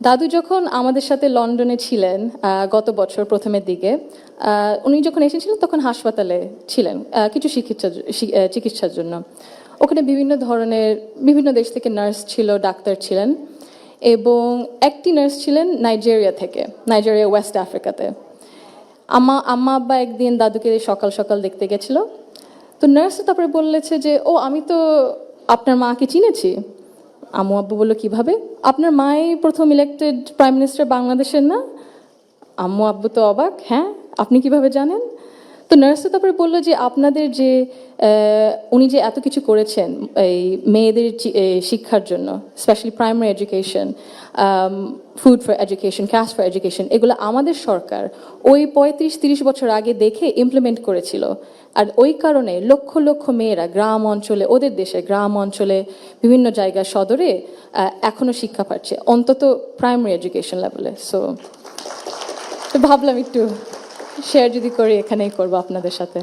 দাদু যখন আমাদের সাথে লন্ডনে ছিলেন গত বছর প্রথমের দিকে, উনি যখন এসেছিলেন তখন হাসপাতালে ছিলেন কিছু চিকিৎসার জন্য। ওখানে বিভিন্ন ধরনের বিভিন্ন দেশ থেকে নার্স ছিল, ডাক্তার ছিলেন, এবং একটি নার্স ছিলেন নাইজেরিয়া থেকে, নাইজেরিয়া ওয়েস্ট আফ্রিকাতে। আম্মা আব্বা একদিন দাদুকে সকাল সকাল দেখতে গেছিল। তো নার্স তারপরে বললেছে যে, ও আমি তো আপনার মাকে চিনেছি। আম্মু আব্বু বললো, কিভাবে? আপনার মাই প্রথম ইলেক্টেড প্রাইম মিনিস্টার বাংলাদেশের না? আম্মু আব্বু তো অবাক, হ্যাঁ আপনি কিভাবে জানেন? তো নার্স তারপরে বললো যে, আপনাদের যে উনি যে এত কিছু করেছেন এই মেয়েদের শিক্ষার জন্য, specially primary education, food for education, cash for education, এগুলো আমাদের সরকার ওই 35-30 বছর আগে দেখে ইমপ্লিমেন্ট করেছিল। আর ওই কারণে লক্ষ লক্ষ মেয়েরা গ্রাম অঞ্চলে, ওদের দেশে গ্রাম অঞ্চলে বিভিন্ন জায়গায় সদরে এখনো শিক্ষা পাচ্ছে, অন্তত প্রাইমারি এডুকেশন লেভেলে। সো ভাবলাম একটু শেয়ার যদি করি, এখানেই করবো আপনাদের সাথে।